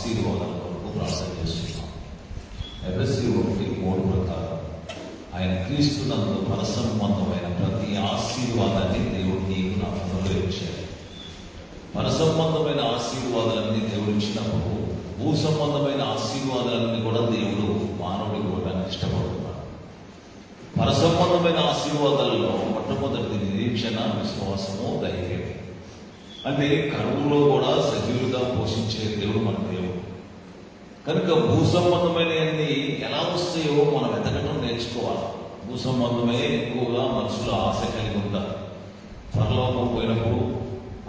ఆశీర్వాదాల కొరకు ప్రార్థన చేస్తున్నాం. ఎఫెసీ 1:3 ప్రకారం ఆయన క్రీస్తునందు పరసంబంధమైన ప్రతి ఆశీర్వాదాన్ని దేవుడు నీకు నాకు అనుగ్రహించాడు. పరసంబంధమైన ఆశీర్వాదాలన్నీ దేవుడు ఇచ్చినప్పుడు భూ సంబంధమైన ఆశీర్వాదాలన్నీ కూడా దేవుడు మానవుడికి ఇవ్వడానికి ఇష్టపడుతున్నాడు. పరసంబంధమైన ఆశీర్వాదాలలో మొట్టమొదటి నిరీక్షణ, విశ్వాసము, ధైర్యం. అంటే కరువులో కూడా సజీవులుగా పోషించే దేవుడు మన దేవుడు. కనుక భూ సంబంధమైనవన్నీ ఎలా వస్తాయో మనం వెతకడం నేర్చుకోవాలి. భూ సంబంధమే ఎక్కువగా మనసులో ఆశ కలిగి ఉంటారు. పరలోకం పోయినప్పుడు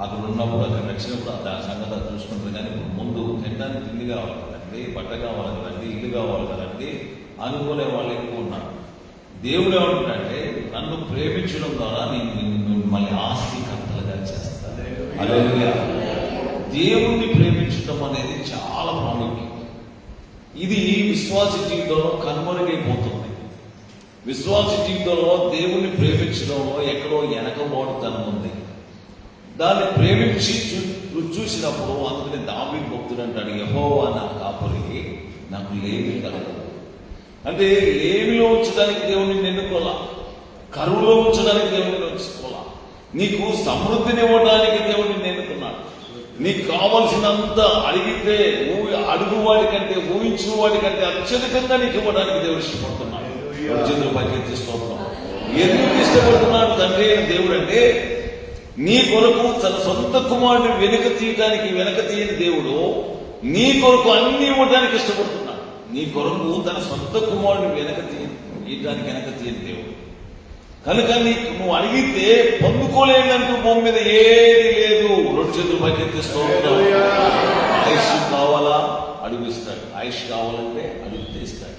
అక్కడ ఉన్నప్పుడు అక్కడ నచ్చినప్పుడు దాని సంగతి చూసుకుంటారు. కానీ ముందు తినడానికి తిండి కావాలి కదండి, బట్ట కావాలి కదండి, ఇల్లు కావాలి కదండి అనుకునే వాళ్ళు ఎక్కువ ఉన్నారు. దేవుడు ఏమంటాడంటే నన్ను ప్రేమించడం ద్వారా నేను మిమ్మల్ని ఆస్తికర్తలుగా చేస్తాను. హల్లెలూయా. దేవుణ్ణి ప్రేమించడం అనేది చాలా ప్రాముఖ్యం. ఇది విశ్వాస జీవితంలో కనుమరుగైపోతుంది. విశ్వాస జీవితంలో దేవుణ్ణి ప్రేమించడంలో ఎక్కడో వెనకబోడుతనం ఉంది. దాన్ని ప్రేమించి చూసినప్పుడు అందుకని దావీదు భక్తుడు అంటాడు, యెహోవా నా కాపరి, నాకు లేమి కలగదు. అంటే లేమిలో ఉంచడానికి దేవుడిని ఎన్నుకోలా, కరువులో ఉంచడానికి దేవుడిని ఉంచుకోలా, నీకు సమృద్ధిని ఇవ్వడానికి దేవుడిని ఎన్నుకున్నాడు. నీకు కావలసినంత అడిగితే అడుగు వాడి కంటే ఊహించిన వాడి కంటే అత్యధికంగా నీకు ఇవ్వడానికి దేవుడు ఇష్టపడుతున్నాడు. చేతులు పైకి స్తోత్రం. ఎందుకు ఇష్టపడుతున్నాడు తండ్రి అయిన దేవుడు అంటే నీ కొరకు తన సొంత కుమారుని వెనుక తీయని దేవుడు నీ కొరకు అన్ని ఇవ్వడానికి ఇష్టపడుతున్నాడు. నీ కొరకు తన సొంత కుమారుని వెనక తీయని దేవుడు. కనుక నువ్వు అడిగితే పొందుకోలేదంటూ భూమి మీద ఏది లేదు. 2 చేతులు పైకెత్తి స్తోత్రం. ఆయుష్ కావాలా అడుగుస్తాడు. ఆయుష్ కావాలంటే అడుగుతే ఇస్తాడు.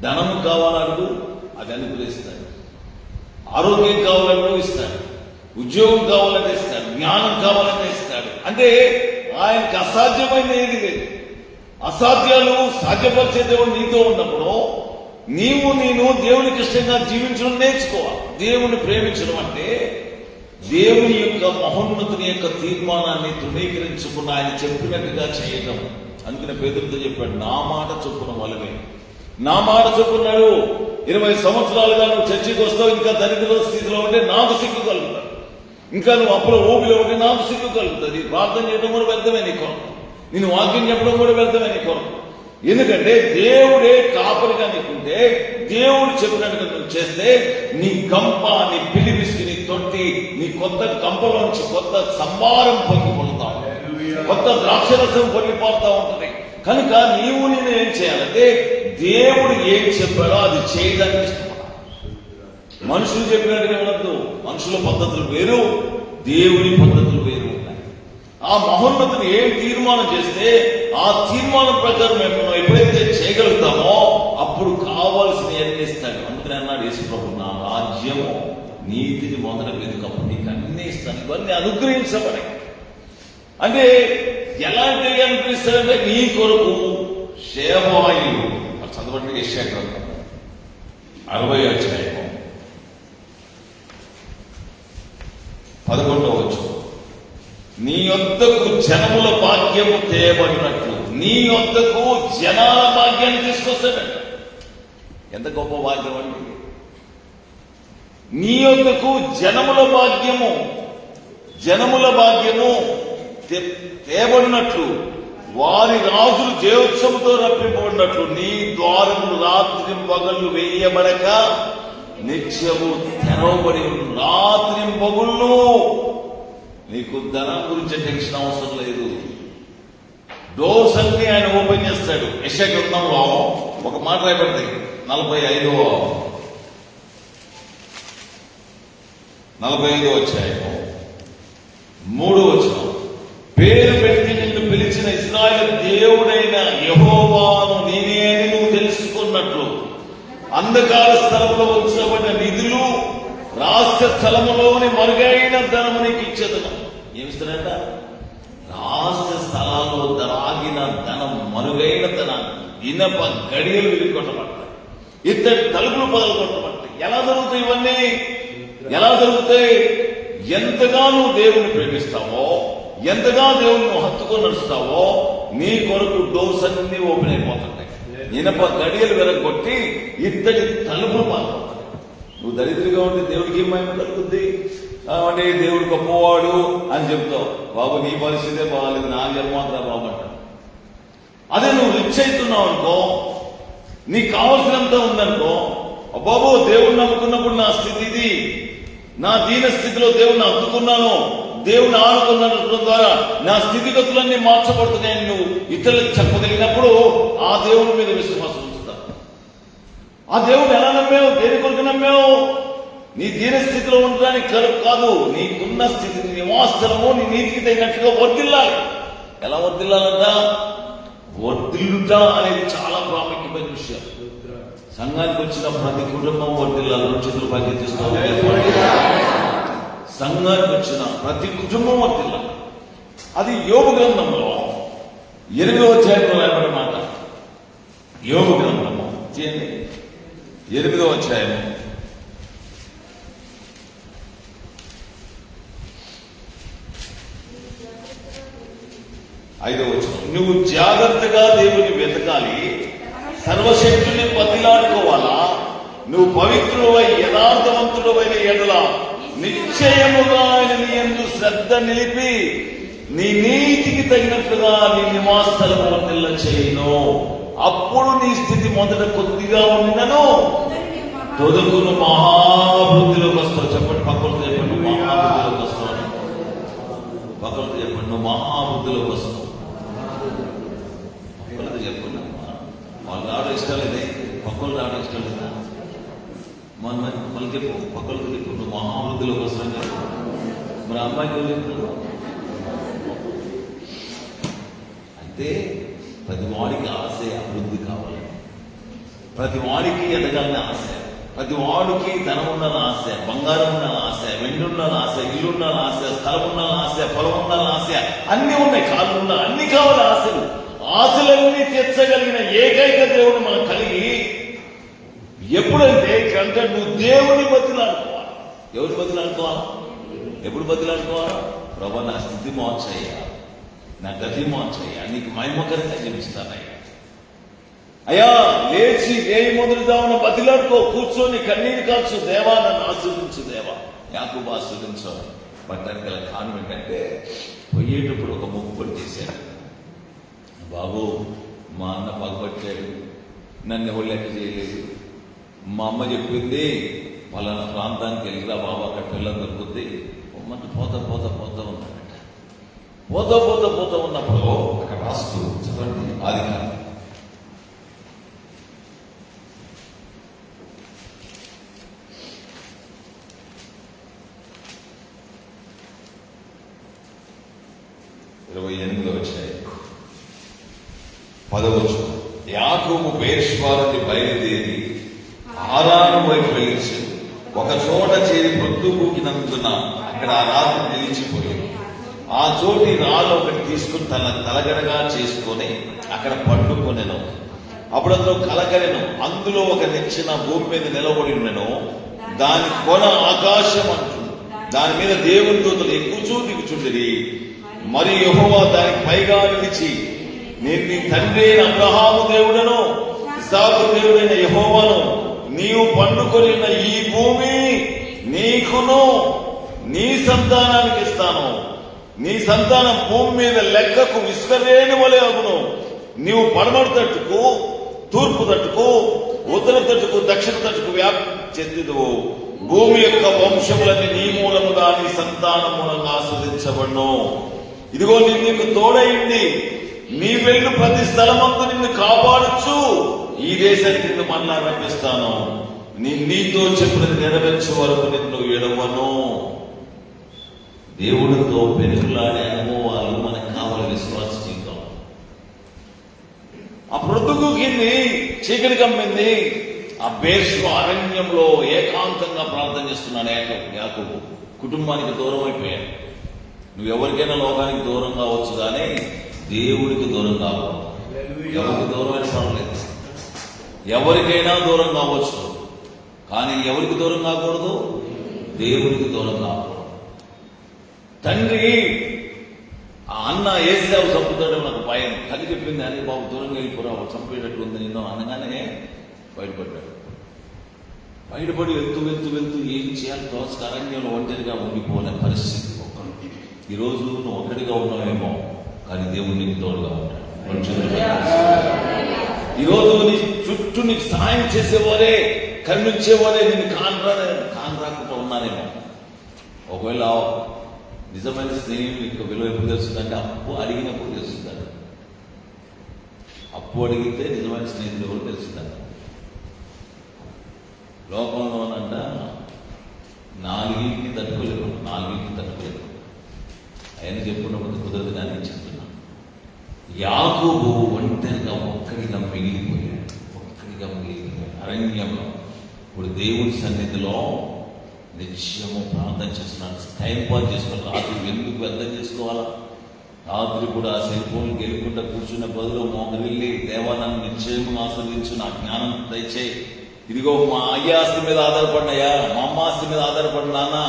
ధనము కావాలా అడుగు, అది అనుగ్రహిస్తాడు. ఆరోగ్యం కావాలంటే ఇస్తాడు. ఉద్యోగం కావాలంటే ఇస్తాడు. జ్ఞానం కావాలంటే ఇస్తాడు. అంటే ఆయనకి అసాధ్యమైన ఏది లేదు. అసాధ్యాలు సాధ్యపరిచే దేవుడు నీతో ఉన్నప్పుడు నేను దేవునికి ఇష్టంగా జీవించడం నేర్చుకోవాలి. దేవుని ప్రేమించడం అంటే దేవుని యొక్క మహోన్నతుని యొక్క తీర్మానాన్ని తృణీకరించుకున్న ఆయన చెప్పినట్టుగా చేయడం. అందుకనే పేతురుతో చెప్పాడు, నా మాట చొప్పున వలవే. నా మాట చొప్పున్నాడు. 20 సంవత్సరాలుగా నువ్వు చర్చికి వస్తావు, ఇంకా దరిద్ర స్థితిలో ఉంటే నాకు సిగ్గు కలుగుతుంది. ఇంకా నువ్వు అప్పులో ఊపిలో ఉంటే నాకు సిగ్గు కలుగుతుంది. ప్రార్థన చేయడం కూడా వ్యర్థమే నీ కొరకు. నేను వాక్యం చెప్పడం కూడా వ్యర్థమే నీ కొరకు. ఎందుకంటే దేవుడే కాపరిగా నీకుంటే, దేవుడు చెప్పినట్టుగా నువ్వు చేస్తే నీ గంప, నీ పిలిపిసి, నీ తొట్టి, నీ కొత్త గంపలోంచి కొత్త సంభారం పొందుకుంటావు, కొత్త ద్రాక్షరసం పొంగిపోతా ఉంటుంది. కనుక నేను ఏం చేయాలంటే దేవుడు ఏం చెప్పాడో అది చేయడానికి ఇష్టపడాలి. మనుషులు చెప్పినట్టుగా వినద్దు. మనుషుల పద్ధతులు వేరు, దేవుని పద్ధతులు వేరు ఉన్నాయి. ఆ మహోన్నతుని ఏం తీర్మానం చేస్తే ఆ తీర్మానం ప్రకారం మేము ఎప్పుడైతే చేయగలుగుతామో అప్పుడు కావాల్సిన ఎన్ని ఇస్తాడు. అందుకని అన్నాడు యేసు ప్రభు, నా రాజ్యము నీతిని మొదట వెతుకప్పుడు నీకు అన్ని ఇస్తాను. ఇవన్నీ అనుగ్రహించబడే అంటే ఎలాంటి అనుగ్రహిస్తాడంటే నీ కొరకు సేవాయులు. చదవండి యెషయా గ్రంథం 60వ అధ్యాయం 11వ వచనం. నీ యొద్దకు జనముల భాగ్యము తేయబడినట్లు నీ యొద్దకు జనాల భాగ్యాన్ని తీసుకొస్తాడంట. ఎంత గొప్ప భాగ్యం అండి. నీ యొద్దకు జనముల భాగ్యము తేబడినట్లు వారి రాజులు జయోత్సవంతో రప్పింపబడినట్లు నీ ద్వారములు రాత్రి పగళ్ళు వేయబడక నిత్యము తెరవబడి రాత్రి పగుళ్ళు. నీకు ధనం గురించి టెన్షన్ అవసరం లేదు. డోర్స్ అన్ని ఆయన ఓపెన్ చేస్తాడు. యెషయా గ్రంథంలో ఒక మాట రాయబడింది 45వ అధ్యాయం 3వ వచనం. పేరు పెట్టి నిన్ను పిలిచిన ఇశ్రాయేలు దేవుడైన యెహోవాను నేనే అని నువ్వు తెలుసుకున్నట్లు అంధకార స్థలంలో ఉంచబడిన నిధులు రాష్ట్ర స్థలములోని మరుగైన ధనము నీకు ఇచ్చేదను. ఏమిస్తాడంట? రాష్ట్ర స్థలాల్లో దాగిన ధనం, మరుగైన ధనాన్ని, ఇనప గడియలు విరిగొట్టబడతాయి, ఇద్దరు తలుపులు పగలగొట్టబడతాయి. ఎలా జరుగుతాయి ఇవన్నీ? ఎలా జరుగుతాయి? ఎంతగా నువ్వు దేవుని ప్రేమిస్తావో, ఎంతగా దేవుని హత్తుకొని నడుస్తావో నీ కొరకు డోర్స్ అన్ని ఓపెన్ అయిపోతుంటాయి. ఇనప గడియలు వెరగొట్టి ఇత్తడి తలుపులు మారుతాయి. నువ్వు దరిద్రంగా ఉంటే దేవుడికి ఏం మహిమ కలుగుద్ది? అంటే దేవుడు గొప్పవాడు అని చెప్తావు. బాబు నీ పరిస్థితే బాగాలేదు, నా జన్మాంతా బాగుంటా. అదే నువ్వు రిచ్ అవుతున్నావు అనుకో, నీకు కావలసినంత ఉందనుకో, బాబు దేవుడిని నమ్ముకున్నప్పుడు నా స్థితి ఇది, నా దీన స్థితిలో దేవుడిని హత్తుకున్నాను, దేవుని ఆనుకున్నడం ద్వారా నా స్థితిగతులన్నీ మార్చబడుతున్నాయని నువ్వు ఇతరులకు చెప్పగలిగినప్పుడు ఆ దేవుడి మీద విశ్వాసం ఉంచుతావు. ఆ దేవుడు ఎలా నమ్మావు? దేని కొరకు నమ్మావు? నీ దీన స్థితిలో ఉండడానికి కలుపు కాదు, నీకున్న స్థితి నివాసము నీ నీతికి తగినట్టుగా వర్ధిల్లాలి. ఎలా వర్ధిల్లాలంట? వర్ధిల్లుట అనేది చాలా ప్రాముఖ్యమైన విషయం. సంఘానికి వచ్చిన ప్రతి కుటుంబం వర్ధిల్లాలి. చేతులు పైకి తీసుకోవాలి. సంఘానికి వచ్చిన ప్రతి కుటుంబం వర్ధిల్లాలి. అది యోబు గ్రంథంలో 8వ అధ్యాయంలో ఏమన్న మాట. యోబు గ్రంథము చేయండి, 8వ అధ్యాయము 5వ వచనం. నువ్వు జాగ్రత్తగా దేవుని వెతకాలి, సర్వశక్తుని బతిలాడుకోవాలా. నువ్వు పవిత్రుడవై యథార్థవంతుడవైన ఎడల నిశ్చయముగా ఆయన నీ యందు శ్రద్ధ నిలిపి నీ నీతికి తగినట్లుగా నీ నివాస స్థలము వర్ధిల్ల చేయను. అప్పుడు నీ స్థితి మొదట కొద్దిగా ఉండినను తొదకును మహావృద్ధిలోకి వస్తావు. చెప్పండి, పక్కలతో చెప్పండి, మహావృద్ధిలోకి వస్తావు. పక్కలతో చెప్పండి, నువ్వు మహావృద్ధిలోకి వస్తావు. పక్కలతో చెప్పండి. వాళ్ళు రావడం ఇష్టం లేదే, పక్కలు రావడం ఇష్టం లేదా? మళ్ళీ చెప్పు, పక్కలతో చెప్పు, నువ్వు మహావృద్ధిలోకి వస్తావు చెప్పు. మరి అమ్మాయికి చెప్తున్నావు. అయితే ప్రతి వాడికి ఆశ అభివృద్ధి కావాలి, ప్రతి వాడికి ఎదగాలని ఆశ, ప్రతి వాడికి ధనం ఉండాలని ఆశ, బంగారం ఉండాలని ఆశ, వెండి ఉండాలని ఆశ, ఇల్లు ఉండాలని ఆశ, స్థలం ఉండాలని ఆశ, పొలం ఉండాలని ఆశ, అన్ని ఉన్నాయి, కాళ్ళు ఉండాలి, అన్ని కావాలి ఆశలు. ఆశలన్నీ తీర్చగలిగిన ఏకైక దేవుడు మనం కలిగి ఎప్పుడంటే కంటే నువ్వు దేవుని బతిలాడుకోవాలి. ఎవరి బతిలాడుకోవాలా? ఎప్పుడు బతిలాడుకోవాలా? ప్రభు నా స్థితి మార్చయ్యా, నా గతి మార్చయ్యా, నీకు మహిమకరంగా జీవిస్తానయ్యా. అయ్యా లేచి వేయి మొదలుదామన్న బతిలాడుకో, కూర్చొని కన్నీరు కాల్చు, దేవా నన్ను ఆస్వాదించు, దేవా యాకోబు ఆస్వాదించు. పట్టడానికి గల కారణం ఏంటంటే పోయేటప్పుడు ఒక మొక్కుబడి చేశాడు. బాబు మా అన్న పగబట్టాడు, నన్ను ఎవరు లెక్క చేయలేదు, మా అమ్మ చెప్పింది పలానా ప్రాంతానికి వెళ్ళిరా బాబు, అక్కడ పిల్లలు దొరుకుద్ది, మంది పోతా పోతా పోతా ఉన్నాడట. పోతా పోతా పోతా ఉన్నప్పుడు అక్కడ రాస్తూ చెప్పండి, అది కాదు 28వ అధ్యాయం 10వ వచనం. యాకోబు బెయేర్షెబా నుండి బయలుదేరి హారాను వైపు వెళ్ళి ఒక చోట చేరి ప్రొద్దుగూకినందున అక్కడ ఆ రాత్రి నిలిచిపోయింది. ఆ చోటి రాళ్ళు ఒకటి తీసుకుని తన తలగడగా చేసుకొని అక్కడ పండుకొనెను. అప్పుడు అందులో కలగరెను. అందులో ఒక నిచ్చెన భూమి మీద నిలబడి ఉండెను. దాని కొన ఆకాశం అంటుంది. దాని మీద దేవుని దూతలు ఎక్కుచూ దిగుచుండిరి. మరి యెహోవా దానికి పైగా నిలిచి, నేను నీ తండ్రి అయిన అబ్రహాము దేవుడను ఇస్సాకు దేవుడైన యెహోవాను, నీవు పండుకొని ఉన్న ఈ భూమి నీకును నీ సంతానానికి ఇస్తాను. నీ సంతానం భూమి మీద లెక్కకు విస్కరేణి వలె అగును. నీవు పడమటి తట్టుకు, తూర్పు తట్టుకు, ఉత్తర తట్టుకు, దక్షిణ తట్టుకు వ్యాప్తి చెందుదువు. భూమి యొక్క వంశములన్నీ నీ మూలముగా నీ సంతానం మూలంగా ఆస్వాదించబడును. ఇదిగో నేను నీకు తోడైంది, నీ వెళ్ళు ప్రతి స్థలమందు నిన్ను కాపాడుచు ఈ దేశానికి నిన్ను మళ్ళా రప్పిస్తాను. నీతో చెప్పినది నెరవేర్చే వరకు నిన్ను ఎడవను. దేవుడితో పెనుగులాడే అనుభవాలు మనకు కావాలి. విశ్వాస జీవితం. ఆ ప్రొద్దుగూకింది, చీకటి కమ్మింది. ఆ బెయేర్షెబా అరణ్యంలో ఏకాంతంగా ప్రార్థన చేస్తున్నాడు యాకోబు. కుటుంబానికి దూరం అయిపోయాడు. నువ్వు ఎవరికైనా లోకానికి దూరం కావచ్చు, కానీ దేవుడికి దూరం కాకూడదు. ఎవరికి దూరమైన పర్వాలేదు, ఎవరికైనా దూరం కావచ్చు, కానీ ఎవరికి దూరం కాకూడదు? దేవుడికి దూరం కాకూడదు. తండ్రి ఆ అన్న అన్న ఏసావు చంపుతాడో నాకు భయం. తల్లి చెప్పింది, అరే బాబు దూరంగా వెళ్ళిపోరా, చంపేటట్టు ఉంది నిన్ను అనగానే బయటపడ్డాడు. బయటపడి వెళ్తూ ఏం చేయాలి తోచక అరణ్యంలో ఒంటరిగా ఉండిపోలే పరిస్థితి. ఈరోజు నువ్వు ఒక్కడిగా ఉన్నావేమో, కానీ దేవుడు నీకు తోడుగా ఉంటాడు. ఈరోజు నీ చుట్టూ నీకు సహాయం చేసేవారే, కరుణించేవారే నేను కానరాకుండా ఉన్నానేమో. ఒకవేళ నిజమైన స్నేహితులు నీకు విలువ ఎప్పుడు తెలుస్తుందంటే అప్పు అడిగినప్పుడు తెలుస్తుందంట. అప్పు అడిగితే నిజమైన స్నేహితులు ఎవరు తెలుస్తుందంట. లోకంలోనంట 4కి తట్టుకోలేరు. ఆయన చెప్పుకున్నప్పుడు కుదరదు కానీ చెప్తున్నా. యాకోబు ఒంటరిగా ఒక్కడిగా మిగిలిపోయాడు. అరణ్యంలో ఇప్పుడు దేవుని సన్నిధిలో నిత్యము ప్రార్థన చేస్తున్నాడు. టైం పాస్ చేసుకోవాలి. రాత్రి ఎందుకు వ్యర్థం చేసుకోవాలా? రాత్రి కూడా సెల్ ఫోన్ గెలుపుకుంటా కూర్చున్న బదులు మోకరిల్లి, దేవా నన్ను నిశ్చయము ఆస్వాదించు, నా జ్ఞానం దయచేయి. ఇదిగో మా అయ్య ఆస్తి మీద ఆధారపడినాయా, మా అమ్మ ఆస్తి మీద ఆధారపడినానా,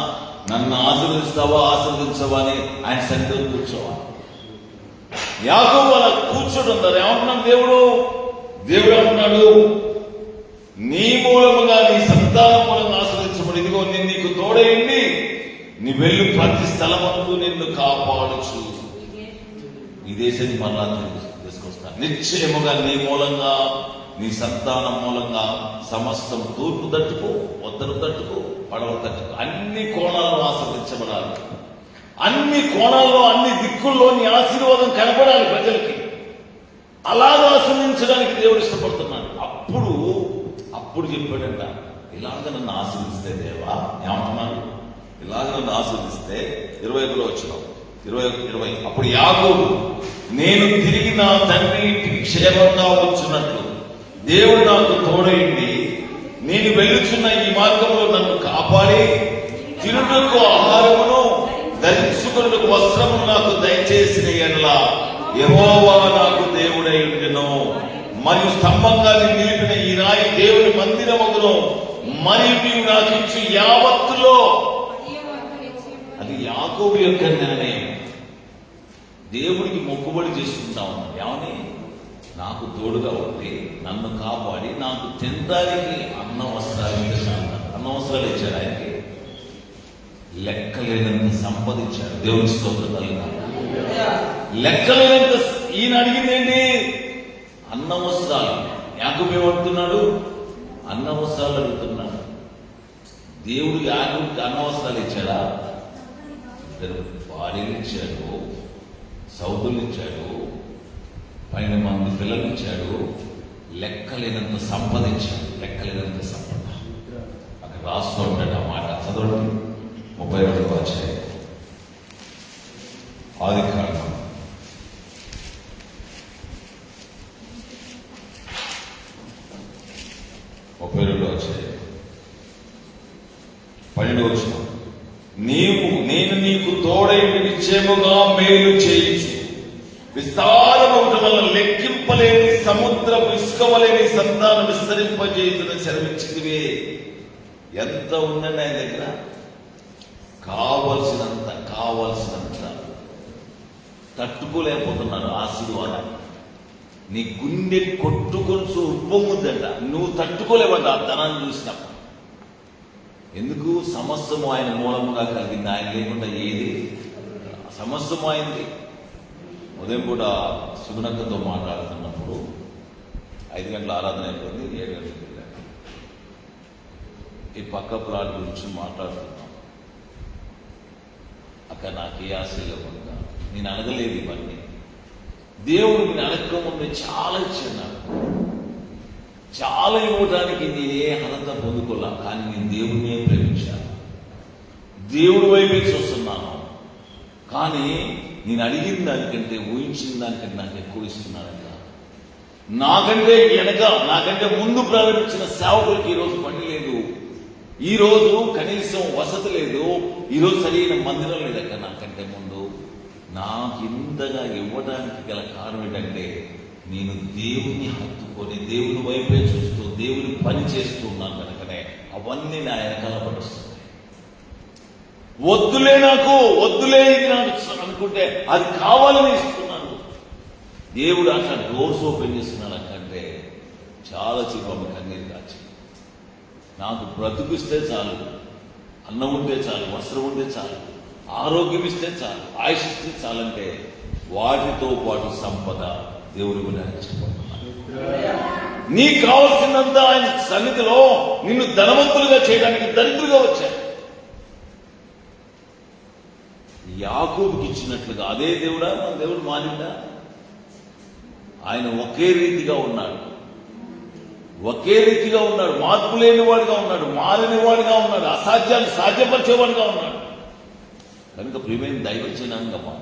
నన్ను ఆశీర్వదించవా అని ఆయన సన్నిధిలో కూర్చోవాలి. యాకోబు అలా కూర్చోడున్నారు. ఏమంటున్నాడు దేవుడు ఏమంటున్నాడు, నీ మూలముగా నీ సంతానం మూలంగా ఆశ్రయించబడి, ఇదిగో నేను నీకు తోడైంది, నీ వెళ్ళు ప్రతి స్థలమందు నిన్ను కాపాడుచు ఈ దేశాన్ని మరలా తీసుకొస్తాను. నిశ్చయముగా నీ మూలంగా నీ సంతానం మూలంగా సమస్తం తూర్పు తట్టుకో, ఉత్తరం తట్టుకో, పడవ తట్టుకో, అన్ని కోణాలను ఆశ్రయించబడాలి. అన్ని కోణాల్లో అన్ని దిక్కుల్లో నీ ఆశీర్వాదం కనపడాలి ప్రజలకి. అలాగా ఆశ్రయించడానికి దేవుడు ఇష్టపడుతున్నాడు. అప్పుడు చెప్పాడంట, ఇలాగ నన్ను ఆశీర్వదిస్తే దేవా, ఏమంటున్నాడు, ఇలాగ నన్ను ఆశీర్వదిస్తే 21లో వచ్చినాం 20 అప్పుడు యాకోబు, నేను తిరిగి నా తండ్రి ఇంటికి క్షేమంగా వచ్చున్నట్లు దేవుడు నాకు తోడైంది, నేను వెళ్ళుచున్న ఈ మార్గంలో నన్ను కాపాడి తిరుడుకు ఆహారమును ధరించుకున్నకు వస్త్రము నాకు దయచేసిన ఎడల యెహోవా నాకు దేవుడై ఉండెను. మరియు స్తంభంగా నిలిపిన ఈ రాయి దేవుని మందిరమును, మరియు నీవు నాకు ఇచ్చి యావత్తులో. అది యాకోబు యొక్క నిర్ణయం. దేవుడికి మొక్కుబడి చేసుకుంటాం. ఏమని? నాకు తోడుగా ఉండి నన్ను కాపాడి నాకు తినడానికి అన్న వస్త్రాలు ఇచ్చాడు. ఆయనకి లెక్కలేనంత సంపాదించాడు. దేవుని స్తోత్రం. లెక్కలేనంత. ఈయన అడిగింది ఏంటి? అన్న వస్త్రాలు. యాకోబు ఏమంటున్నాడు? అన్న వస్త్రాలు అడుగుతున్నాడు. దేవుడు యాకోబుకి అన్న వస్త్రాలు ఇచ్చాడా? భార్యలు ఇచ్చాడు, సౌతులు ఇచ్చాడు, 12 మంది పిల్లలు ఇచ్చాడు, లెక్కలేనంత సంపద ఇచ్చాడు. లెక్కలేనంత సంపద. అక్కడ రాస్తూ ఉంటాడు ఆ మాట. చదవండి 32వ అధ్యాయం ఆదికాండం 32వ అధ్యాయం 12వ వచనం. నేను నీకు తోడై నిశ్చయముగా మేలు చేయించు, విస్తారమవటం వల్ల లెక్కింపలేని సముద్రం ఇసుకవలేని సంతానం విస్తరింపజేయుటను సెలవిచ్చితివే. ఎంత ఉందండి ఆయన దగ్గర? కావలసినంత తట్టుకోలేకపోతున్నారు ఆశీర్వాదాన్ని. నీ గుండె కొట్టుకొని ఉప్పొంగుద్దంట. నువ్వు తట్టుకోలేవంట ఆ ధనాన్ని చూసినప్పుడు. ఎందుకు? సమస్తము ఆయన మూలముగా కలిగింది. ఆయన లేకుండా ఏది? సమస్తము ఆయనది. ఉదయం కూడా సుగుణక్కతో మాట్లాడుతున్నప్పుడు 5 గంటల ఆరాధన అయిపోయింది. 7 గంటలకు వెళ్ళాను. ఈ పక్క ప్లాట్ గురించి మాట్లాడుతున్నాం. అక్కడ నాకు ఏ ఆశ లేకుండా నేను అడగలేదు ఇవన్నీ. దేవుడు నేను అడగకముందే చాలా ఇచ్చాను. నాకు చాలా ఇవ్వడానికి నేనే అర్హత పొందుకోలే. కానీ నేను దేవుడినే ప్రేమించాను. దేవుడి వైపే చూస్తున్నాను. కానీ నేను అడిగిన దానికంటే, ఊహించిన దానికంటే నాకు ఎక్కువ ఇస్తున్నాడంట. నాకంటే ముందు ప్రారంభించిన సేవకులకి ఈరోజు పని లేదు. ఈరోజు కనీసం వసతి లేదు. ఈరోజు సరైన మందిరం లేదక్క. నాకంటే ముందు నాకు ఇంతగా ఇవ్వడానికి గల కారణం ఏంటంటే, నేను దేవుని హత్తుకొని దేవుని వైపే చూస్తూ దేవుని పని చేస్తూ ఉన్నాను కనుకనే అవన్నీ నా వెనకాల పడుస్తున్నాయి. వద్దులే ఇది నాకు పట్టుకుంటే అది కావాలని ఇస్తున్నాను. దేవుడు అట్లా డోర్స్ ఓపెన్ చేస్తున్నాడు అంటే చాలా చిన్న కన్నీరు కాచి, నాకు బ్రతుకిస్తే చాలు, అన్నం ఉంటే చాలు, వస్త్రం ఉంటే చాలు, ఆరోగ్యం ఇస్తే చాలు, ఆయుష్ ఇస్తే చాలంటే వాటితో పాటు సంపద దేవుడి గురించి ఇష్టపడుతున్నాను. నీకు కావలసినంత ఆయన సన్నిధిలో నిన్ను ధనవంతులుగా చేయడానికి దరిద్రులుగా వచ్చాడు. యాకోబుకి ఇచ్చినట్లుగా అదే దేవుడా, మన దేవుడు మారిందా? ఆయన ఒకే రీతిగా ఉన్నాడు, ఒకే రీతిగా ఉన్నాడు, మార్పు లేనివాడిగా ఉన్నాడు, మారినవాడిగా ఉన్నాడు, అసాధ్యాన్ని సాధ్యపరిచేవాడిగా ఉన్నాడు. కనుక ప్రియమైన దైవజనాంగమా,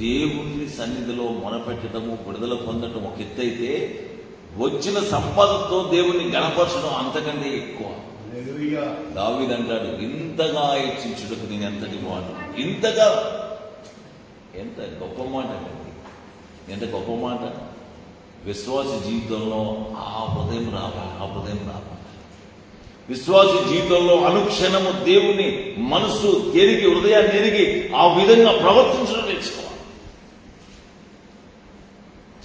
దేవుని సన్నిధిలో మొనపెట్టడము, విడుదల పొందడం ఒక ఎత్తైతే వచ్చిన సంపదతో దేవుణ్ణి గణపరచడం అంతకంటే ఎక్కువ. దావీదు అంటాడు, ఇంతగా హెచ్చించుటకు నేను ఎంతటి వాడు. ఇంతగా, ఎంత గొప్ప మాట అండి, ఎంత గొప్ప మాట. విశ్వాస జీవితంలో ఆ హృదయం రావాలి, ఆ హృదయం రావాలి. విశ్వాస జీవితంలో అనుక్షణము దేవుని మనస్సు ఎరిగి, హృదయాన్ని ఎరిగి ఆ విధంగా ప్రవర్తించడం నేర్చుకోవాలి.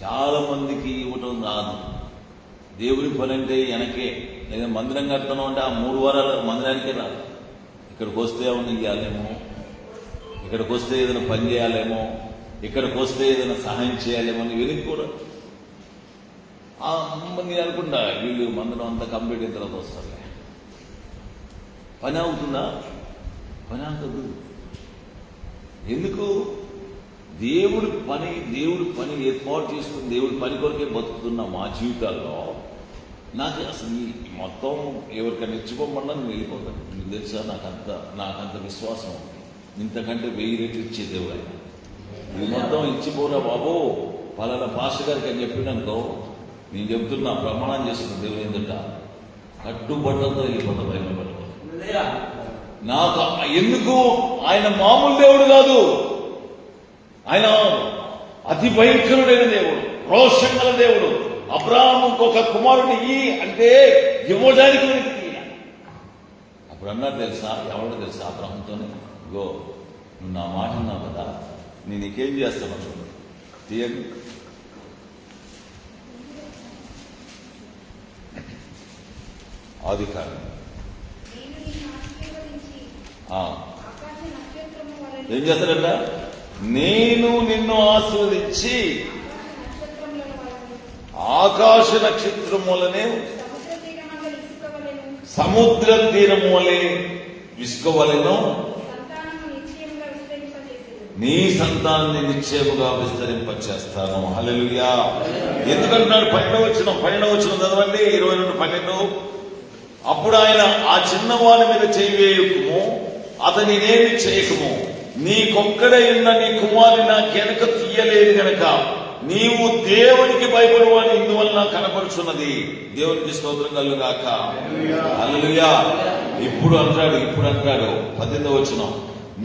చాలా మందికి ఇవ్వటం రాదు. దేవుని పని అంటే వెనకే, లేదా మందిరం కడతాను అంటే ఆ 3 వారాలు మందిరానికే రాదు. ఇక్కడికి వస్తే ఏమన్నా ఇవ్వాలేమో, ఇక్కడికి వస్తే ఏదైనా పని చేయాలేమో, ఇక్కడికి వస్తే ఏదైనా సహాయం చేయాలేమో అని వెనక్కి కూడా నేను అనుకుంటా, వీళ్ళు మందిరం అంతా కంప్లీట్ అయిన తర్వాత వస్తారులే. పని అవుతుందా? పని అవుతుంది. ఎందుకు? దేవుడి పని ఏర్పాటు చేసుకుని దేవుడి పని కొరకే బతుకుతున్న మా జీవితాల్లో నాకు అసలు ఈ మొత్తం ఎవరికైనా ఇచ్చిపోమన్నా నేను వెళ్ళిపోతాను. మీకు తెలుసా, నాకంత విశ్వాసం ఉంది. ఇంతకంటే 1000 రెట్లు ఇచ్చే దేవుడు ఆయన. ఇది మొత్తం ఇచ్చిపోరా బాబు పలానా పాస్టర్ గారికి అని చెప్పినానుకో, నేను చెప్తున్నా, ప్రమాణం చేస్తున్నా దేవుడు ఎందుక కట్టుబట్టలతో వెళ్ళిపోతా. బయట నాకు ఎందుకు? ఆయన మామూలు దేవుడు కాదు, ఆయన అతి భయంకరుడైన దేవుడు, రోషం గల దేవుడు. అబ్రాహాముకు ఒక కుమారుడు అంటే ఇవ్వడానికి వెనక్కి తీయాలి. అప్పుడు అన్నారు తెలుసా, ఎవరు తెలుసా? అబ్రాహంతోనే, గో నువ్వు నా మాట ఉన్నావు కదా, నేను నీకేం చేస్తాను చూడు, తీయండి. ఆదికాండం ఏం చేస్తాడంట? నేను నిన్ను ఆశీర్వదించి ఆకాశ నక్షత్రం వలనే సముద్ర తీరం వలె ఇసుకవలెను నీ సంతానాన్ని నిశ్చయముగా విస్తరింపచేస్తాను. హల్లెలూయా. ఎందుకంటున్నాడు? 12వ వచనం చదవండి, 22:12. అప్పుడు ఆయన, ఆ చిన్నవాని మీద చేయి వేయకుము, అతని నేమి చేయకుము, నీకొక్కడే ఉన్న నీ కుమారుని నా వెనక తీయలేదు గనక నీవు దేవునికి భయపడువాని ఇందువలన కనపరుచున్నది. దేవునికి స్తోత్రం కలుగుగాక. హల్లెలూయా. ఇప్పుడు అంటాడు 18వ వచనం,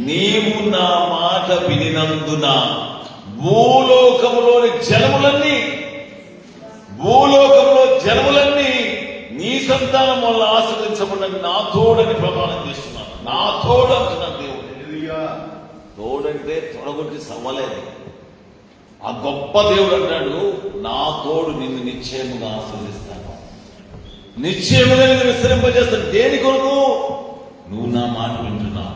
నీవు నా మాట వినినందున భూలోకములో జనములన్నీ నీ సంతానం వల్ల ఆశ్రదించబడినవి నా తోడని ప్రమాణం చేస్తున్నాను. నా తోడు అంటున్నాను దేవుడు. తోడంటే తొడగొట్టి సవ్వలేదు. ఆ గొప్ప దేవుడు అంటాడు, నా తోడు నిన్ను నిశ్చయముగా ఆశ్రదిస్తాను, నిశ్చయముగా నిన్ను విస్తరింపజేస్తాను. దేని కొరకు? నువ్వు నా మాట వింటున్నావు,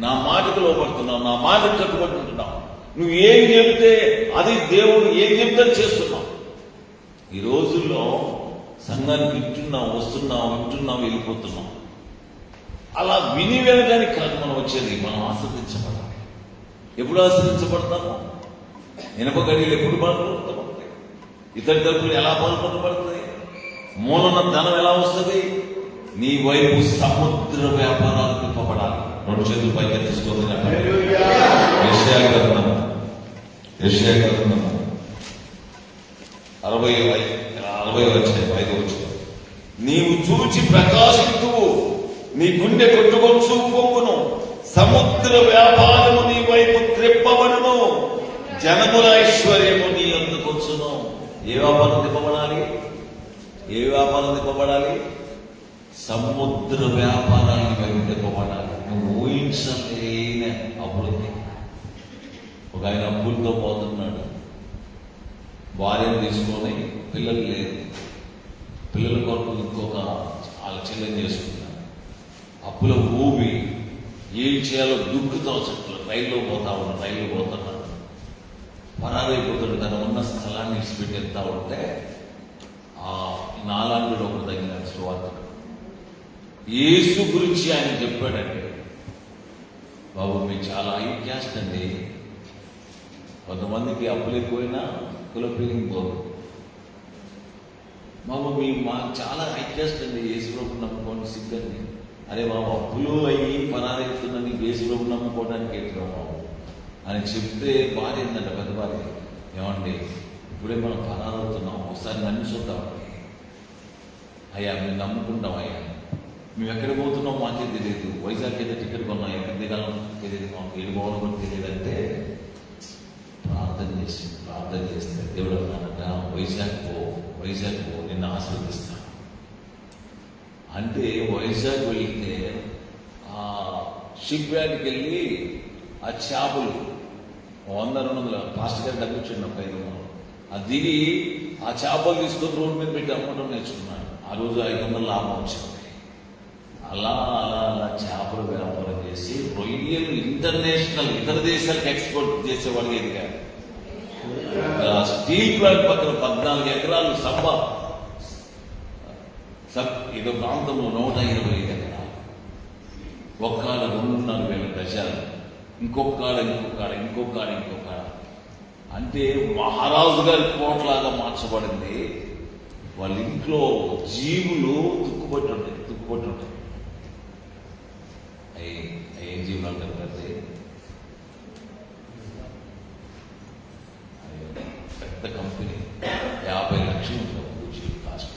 నా మాటకు లోపడుతున్నావు, నా మాటకు కట్టుబడుతున్నావు. నువ్వు ఏం చెబితే అది దేవుడు ఏం చెబితే చేస్తున్నావు. ఈ రోజుల్లో సంఘానికి వింటున్నావు, వెళ్ళిపోతున్నాం. అలా విని వెళ్ళడానికి కాదు మనం వచ్చేది, మనం ఆశ్రదించబడాలి. ఎప్పుడు ఆశ్రదించబడతాము? ఇనప గడియలు ఎప్పుడు పాల్పడతాయి? ఇతడి తరపులు ఎలా పాల్పడతాయి? మూలన ధనం ఎలా వస్తుంది? నీ వైపు సముద్ర వ్యాపారాలు తిప్పబడాలి. 2 చేతులు పైకి తీసుకోవాలి. యెషయా గ్రంథము 60:5. నీవు చూచి ప్రకాశింతువు, నీ గుండె కొట్టుకొచ్చు పొంగును, సముద్ర వ్యాపారము నీ వైపు త్రిప్పబడును, జనముల ఐశ్వర్యము నీ అందుకొచ్చును. ఏ వ్యాపారం తిప్పబడాలి? సముద్ర వ్యాపారాన్ని వైపు తిప్పబడాలి. నువ్వు ఊహించలేని అభివృద్ధి. ఒక ఆయన అప్పులతో పోతున్నాడు, భార్యను తీసుకొని పిల్లలు లేదు, పిల్లల కొరకు ఇంకొక వాళ్ళ చెల్లెని చేసుకున్నాడు. అప్పుల ఊబి ఏం చేయాలో దుక్కుతో చెట్లు రైల్లో పోతున్నాడు, పరారైపోతాడు. తను ఉన్న స్థలాన్ని ఇచ్చిపెట్టి వెళ్తా ఉంటే ఆ నాలాంటి ఒకరు తగిన సువార్తడు యేసు గురించి ఆయన చెప్పాడంటే, బాబు మీరు చాలా హై క్యాస్ట్ అండి, కొంతమందికి అప్పులు ఎక్కువైనా కుల ఫీలింగ్ పోదు. బాబు మాకు చాలా హై క్యాస్ట్ అండి, యేసు ప్రభు నమ్ముకోండి సిగ్గండి. అరే బాబు అప్పులు అయ్యి పరారైతున్నా నీకు యేసు ప్రభు నమ్ముకోవడానికి ఎట్లా బాబు అని చెప్తే భార్య ఏంటంట, పెద్ద భార్య, ఏమండి ఇప్పుడే మనం పరారవుతున్నాం, ఒకసారి నన్ను చూద్దామండి. అయ్యా మేము నమ్ముకుంటాం అయ్యా, మేము ఎక్కడ పోతున్నాం మాకే తెలియదు, వైజాగ్ అయితే టికెట్ కొన్నాం, ఎక్కడ దిగాలో తెలియదు, మాకు ఏడు పోవడం కూడా తెలియదు అంటే ప్రార్థన చేస్తే దేవుడు అన్నాడట, వైజాగ్ పో నిన్ను ఆశీర్వదిస్తాను అంటే. వైజాగ్ వెళితే ఆ షిప్ యార్డ్కి వెళ్ళి ఆ చేపలు 100-200 పాస్టర్ గారి దగ్గర వచ్చిండు 500 అది దిగి ఆ చేపలు తీసుకొని రోడ్డు మీద పెట్టి అమ్మటం నేర్చుకున్నాడు. ఆ రోజు 500 లాభం వచ్చింది. అలా చేపల వ్యాపారం చేసి రొయ్యలు ఇంటర్నేషనల్ ఇతర దేశాలకు ఎక్స్పోర్ట్ చేసేవాడు ఎదిగారు. స్టీల్ ప్లాంట్ పక్కన 14 ఎకరాలు ఏదో ప్రాంతంలో 125 ఎకరాలు, ఒక్కాడ 2,500 గజాలు, ఇంకొక అంటే మహారాజు గారి కోటలాగా మార్చబడింది. వాళ్ళ ఇంట్లో జీవులు తుక్కుపట్టి ఉంటాయి. ఏం జీవులు కలిపి పెద్ద కంపెనీ 50 లక్షలు ఉంటుంది కాస్ట్.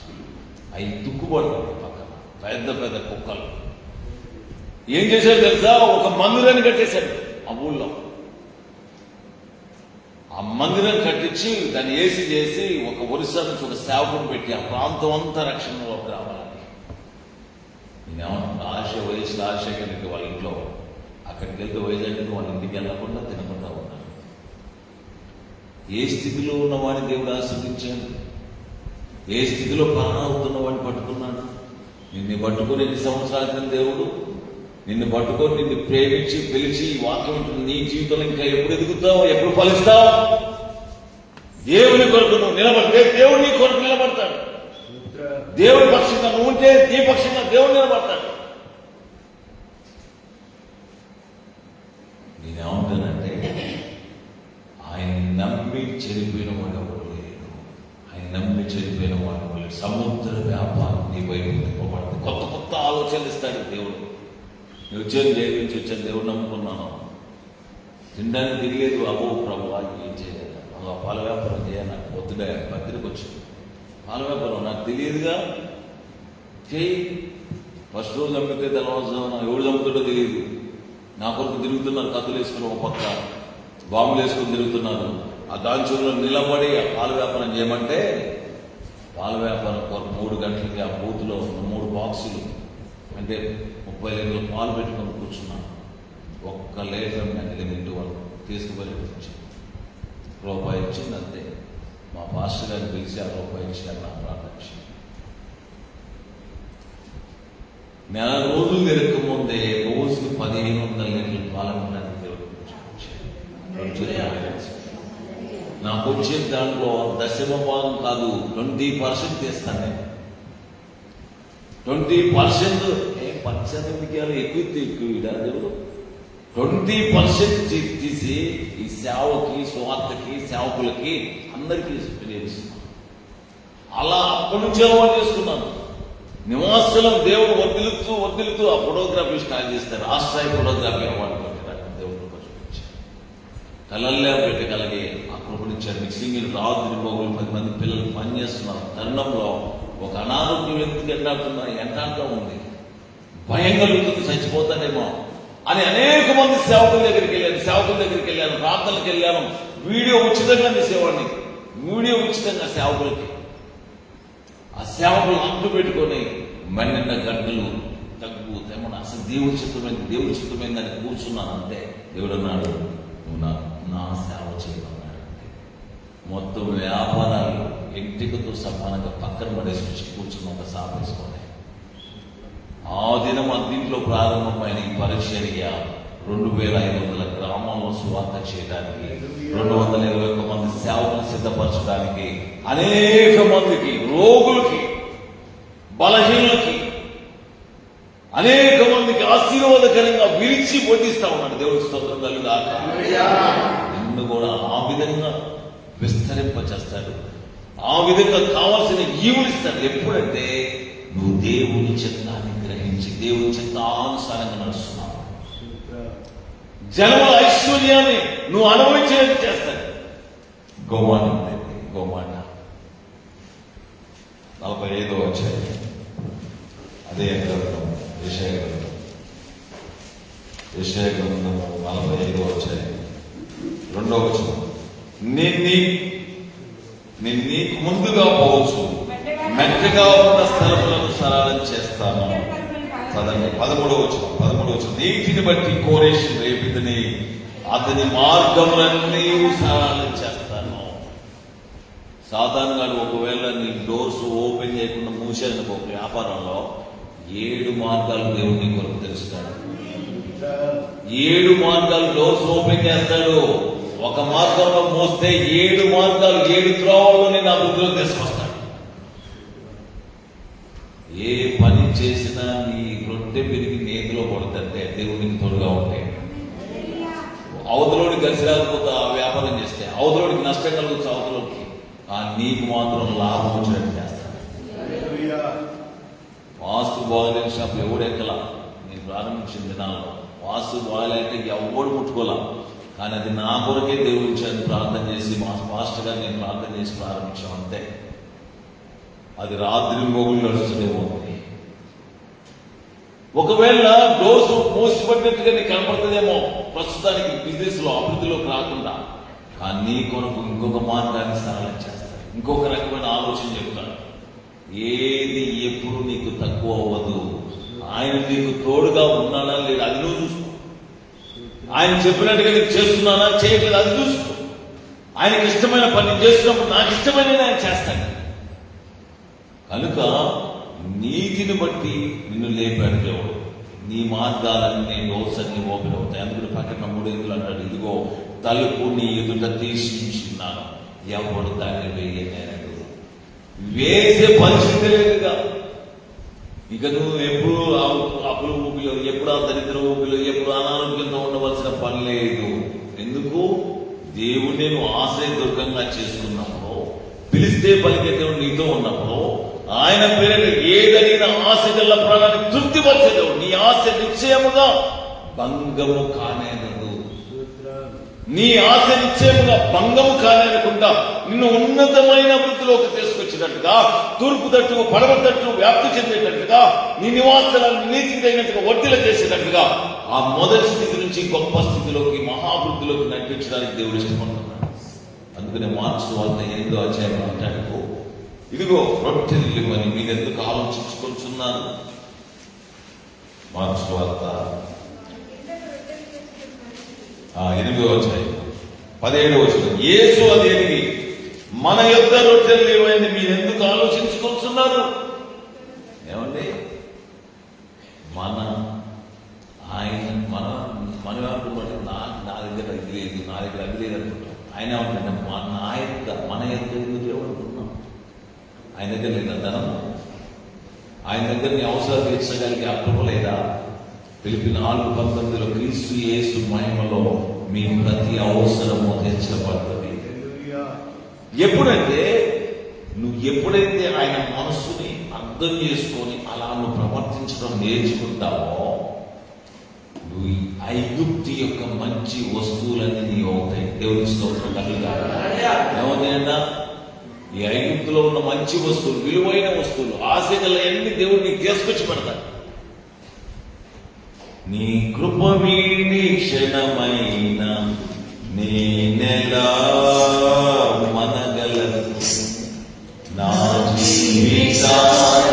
అవి తుక్కుపడుతుంది పక్కన పెద్ద కుక్కలు. ఏం చేశాడు తెలుసా, ఒక మందిరాన్ని కట్టేశాడు ఆ ఊళ్ళో. ఆ మందిరం కట్టించి దాన్ని ఏసీ చేసి ఒక ఒరిస్సా నుంచి ఒక సేవకుని పెట్టి ఆ ప్రాంతం అంతా రక్షణలోకి రావాలని. నేనేమన్నా రాజశేఖర్ వాళ్ళ ఇంట్లో అక్కడికి వెళ్తే వైజాగ్ వాళ్ళ ఇంటికి వెళ్ళకుండా తినకుండా ఉన్నాను. ఏ స్థితిలో ఉన్నవాడిని దేవుడు ఆశీర్వదించాడు, ఏ స్థితిలో ప్రాణవుతున్న వాడిని పట్టుకున్నాడు. నిన్ను పట్టుకుని ఎన్ని సంవత్సరాల క్రితం దేవుడు నిన్ను పట్టుకొని నిన్ను ప్రేమించి పిలిచి వాక్యం ఉంటుంది. నీ జీవితంలో ఇంకా ఎప్పుడు ఎదుగుతావు, ఎప్పుడు ఫలిస్తావు? దేవుని కొరకు నువ్వు నిలబడితే దేవుడు నీ కొరకు నిలబడతాడు. దేవుడి పక్షంగా నువ్వు ఉంటే నీ పక్షంగా దేవుడు నిలబడతాడు. నేనేమంటానంటే, ఆయన నమ్మి చెడిపోయిన వాడు ఎవరు లేడు. ఆయన నమ్మి చెడిపోయిన వాడు లేడు. సముద్ర వ్యాపారం నీ వైపు తిప్పబడుతుంది. కొత్త ఆలోచనలు ఇస్తాడు దేవుడు. నేను వచ్చాను దేవుడి నుంచి వచ్చాను, దేవుడు నమ్ముకున్నాను, తినడానికి తిరిగేది. అబ్బో ప్రభు ఏం చేయలేదు, పాల వ్యాపారం చేయాలి, నాకు పొద్దుడే పత్రిక వచ్చింది. పాల వ్యాపారం నాకు తెలియదుగా, చేయి. ఫస్ట్ రోజు అమ్మితే తెల్లవారుజామున ఎవడు చంపుతాడో తెలియదు. నా కొరకు తిరుగుతున్నారు, కత్తులు వేసుకుని ఒక పక్క బాంబులు వేసుకుని తిరుగుతున్నారు. ఆ దాంచులో నిలబడి ఆ పాల వ్యాపారం చేయమంటే పాల వ్యాపారం కొరకు 3 గంటలకి ఆ బూత్లో 3 బాక్సులు అంటే 30 లీటర్ల పాలు పెట్టుకొని కూర్చున్నాను. 1 లీటర్ ఇంటి వాళ్ళు తీసుకుపోయి రూపాయి ఇచ్చింది అంతే. మా పాస్టర్ గారిని పిలిచి ఆ రూపాయి ఇచ్చారు. నా ప్రార్థన నెల రోజులు తిరగక ముందే రోజుకి 1,500 లీటర్ల పాలను నాకు వచ్చే దాంట్లో దశమ భాగం కాదు, 20% తీస్తాను నేను. 20% ఎక్కువ దేవుడు 20% తీసి ఈ సేవకి, స్వార్థకి, సేవకులకి అందరికీ ప్రేమిస్తున్నాను. అలా అప్పటి నుంచి అలవాటు చేసుకున్నాను. నివాసలం దేవుడు వదిలుతూ ఆ ఫోటోగ్రఫీ స్టార్ట్ చేస్తారు. రాష్ట్రాయి ఫోటోగ్రఫీ అవార్డు పెట్టారు. దేవుడు కళల్లో పెట్టగలిగే ఆ కృపణించారు. మిక్సింగ్ రాత్రి పోగులు 10 మంది పిల్లలు పనిచేస్తున్నారు. తరుణంలో ఒక అనారోగ్య వ్యక్తికి ఎంటాడుతూ ఉంది, భయం కలుగుతుంది, చచ్చిపోతానేమో అని అనేక మంది సేవకుల దగ్గరికి వెళ్ళాను, ప్రార్థనలకు వెళ్ళాను. వీడియో ఉచితంగా తీసేవాడిని, సేవకులకి. ఆ సేవకులు అంటు పెట్టుకొని మన్నిన గడ్డలు తగ్గు తెమ్మని అసలు దేవుడి చిత్తమైందని కూర్చున్నాను. అంతే దేవుడు అన్నాడు, నువ్వు నా నా సేవ చేయమన్నాడు. మొత్తం వ్యాపారాలు ఎంటికతో సమానంగా పక్కన పడేసి కూర్చుని ఒక సాపేసుకొని ఆ దినం అన్నింట్లో ప్రారంభమైన ఈ పరిచర్య 2500 గ్రామాల్లో సువార్త చేయడానికి, 221 మంది సేవకులు సిద్ధపరచడానికి, అనేక మందికి, రోగులకి, బలహీనులకి, అనేక మందికి ఆశీర్వాదకరంగా విరిచి బోధిస్తా ఉన్నాడు. దేవుడికి స్తోత్రం కలుగుగాక. నిన్ను కూడా ఆ విధంగా విస్తరింపచేస్తాడు. ఆ విధంగా కావాల్సిన ఈవులిస్తాడు. ఎప్పుడంటే నువ్వు దేవుని చిత్తాన్ని గ్రహించి దేవుని చిత్తానుసారంగా నడుస్తున్నావు. జనముల ఐశ్వర్యాన్ని నువ్వు అనుభవించేది చేస్తాడు. గోమాట ఉంటుంది. గోమాట 45వ అధ్యాయం, అదే గ్రంథం, యెషయా గ్రంథం 45వ అధ్యాయం 2వ వచనం. నేను నీకు ముందుగా పోవచ్చు, మెట్టగా ఉన్న స్థలములను సరళం చేస్తాను. 13వ వచనం. నీతిని బట్టి కోరేషి రేపిదని అతని మార్గములన్నీ సరళం చేస్తాను. సాధారణంగా ఒకవేళ నీ డోర్స్ ఓపెన్ చేయకుండా మూసేసిన ఒక వ్యాపారంలో 7 మార్గాలు దేవుని కొరకు తెలుస్తాడు. 7 మార్గాలు డోర్స్ ఓపెన్ చేస్తాడు. ఒక మార్గంలో మోస్తే 7 మార్గాలు, 7 త్రోవల్లో నేను అభివృద్ధిలో తీసుకొస్తాడు. ఏ పని చేసినా నీ రొట్టె పెరిగి నేతిలో పడుతుంటే దేవునికి తోడుగా ఉంటే, అవతలోడికి కలిసి రాకపోతే ఆ వ్యాపారం చేస్తే అవతలోడికి నష్టం కలుగుతుంది, అవతలోడికి నీకు మాత్రం లాభం వచ్చినట్టు చేస్తాడు. వాస్తు బాగలేని షాప్ ఎవడెక్కలా. నేను ప్రారంభించిన దినాల్లో వాస్తు బాగలేక ఎవడు ముట్టుకోలా. కానీ అది నా కొరకే దేవుడు ఇచ్చాను. ప్రార్థన చేసి మా పాస్టర్ గారు నేను ప్రార్థన చేసి ప్రారంభించాం అంతే. అది రాత్రి మొగులు నడుస్తూనే ఉంది. ఒకవేళ డోర్స్ మూసిపడినట్టుగా నీకు కనపడుతుందేమో ప్రస్తుతానికి బిజినెస్ లో అభివృద్ధిలోకి రాకుండా, కానీ నీ కొరకు ఇంకొక మార్గాన్ని సరళం చేస్తాడు. ఇంకొక రకమైన ఆలోచన చెప్తాడు. ఏది ఎప్పుడు నీకు తక్కువ అవ్వదు. ఆయన నీకు తోడుగా ఉన్నాడా లేదా అది నువ్వు చూసుకో. ఆయన చెప్పినట్టుగా నీకు చేస్తున్నానా చేయట్లేదు అది చూసుకో. ఆయనకి ఇష్టమైన పని చేస్తున్నప్పుడు నాకు ఇష్టమైన ఆయన చేస్తాడు. కనుక నీతిని బట్టి నిన్ను లేపాడు దేవుడు. నీ మార్గాలన్నీ డోర్స్ అన్ని ఓపెన్ అవుతాయి. అందుకని పక్కన 3 అంటాడు, ఇదిగో తలుపు నీ ఎదుట తీసిన్నాను, ఎవడు దాన్ని వేయలేడు. వేసే పరిస్థితి లేదుగా. ఇక నువ్వు ఎప్పుడు అప్పుల ఊపిలో, ఎప్పుడు ఆ దరిద్ర ఊపిలో, ఎప్పుడు అనారోగ్యంతో ఉండవలసిన పని లేదు. ఎందుకు? దేవుణ్ణి నువ్వు ఆశ్రయదుర్గంగా చేసుకున్నప్పుడు, పిలిస్తే పలికే దేవుడు నీతో ఉన్నప్పుడు, ఆయన పేరు ఏదైనా ఆశ గల ప్రాణాన్ని తృప్తిపరిచే దేవుడు. నీ ఆశ నిశ్చయముగా భంగము కానేనదు. నీ ఆశ నిశ్చయముగా భంగము కానేనకుండా నిన్ను ఉన్నతమైన వృత్తిలోకి తీసుకొచ్చినట్టుగా, తూర్పు తట్టు పడవ తట్టు వ్యాప్తి చెందేటట్టుగా, నీ నివాసాలను నీతికి తగినట్టుగా వర్తిల చేసేటట్టుగా ఆ మొదటి స్థితి నుంచి గొప్ప స్థితిలోకి, మహావృద్ధిలోకి నడిపించడానికి దేవుడు ఇష్టపడుతున్నాడు. అందుకనే మార్క్స్ వార్త 8వ అధ్యాయం అంటాడు, ఇదిగో రొట్టెలు ఇవ్వని మీరు ఎందుకు ఆలోచించుకుంటున్నారు. మార్క్స్ వార్త 8వ అధ్యాయం 17వ వచనం. యేసు అది ఎరిగి మన యొద్ద రొట్టెలు లేవని మీరు ఎందుకు ఆలోచించుకుంటున్నారు. ఏమండి, మన అంటున్నాడు, నా దగ్గర అది లేదు, నా దగ్గర అది లేదు అనుకుంటాం. ఆయన ఏమంటే మన యొక్క ఎందుకు లేవనుకుంటున్నాం. ఆయన దగ్గర లేదా ధనం? ఆయన దగ్గర నీ అవసరాలు తీర్చగలిగే అర్థం లేదా? ఫిలిప్పీ 4:19 క్రీస్తు యేసు మహిమలో మీ ప్రతి అవసరము తీర్చబడుతుంది. ఎప్పుడంటే నువ్వు ఎప్పుడైతే ఆయన మనస్సుని అర్థం చేసుకొని అలా నువ్వు ప్రవర్తించడం నేర్చుకుంటావో, నువ్వు ఐగుప్తు యొక్క మంచి వస్తువులన్నీ నీ అవుతాయి. దేవుని స్తోత్రం కలుగుగాక. ఏమవుతాయన్నా? ఈ ఐగుప్తులో ఉన్న మంచి వస్తువులు, విలువైన వస్తువులు, ఆశగల అన్ని దేవుడు నీకు తీసుకొచ్చి పెడతాడు. నీ కృప వీడి క్షణమైన నేనెలా మనగలను, నా జీవితాన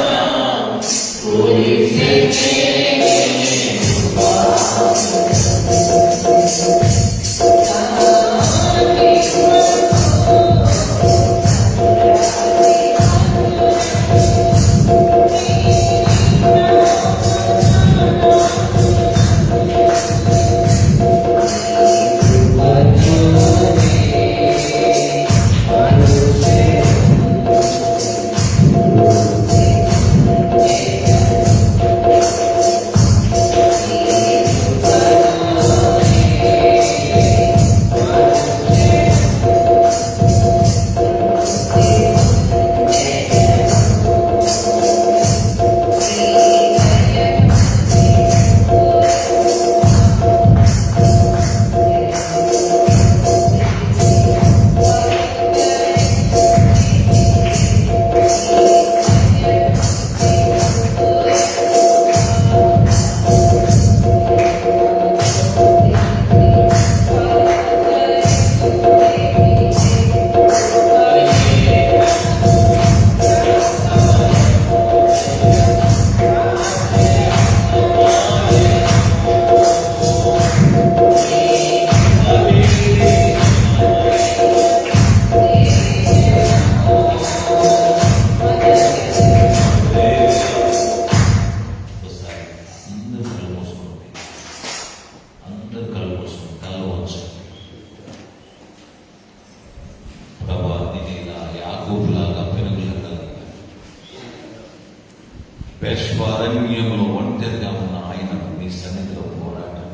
బేర్షెబారణ్యములో ఒంటరిగా ఉన్న ఆయన నీ సన్నిధిలో పోరాటం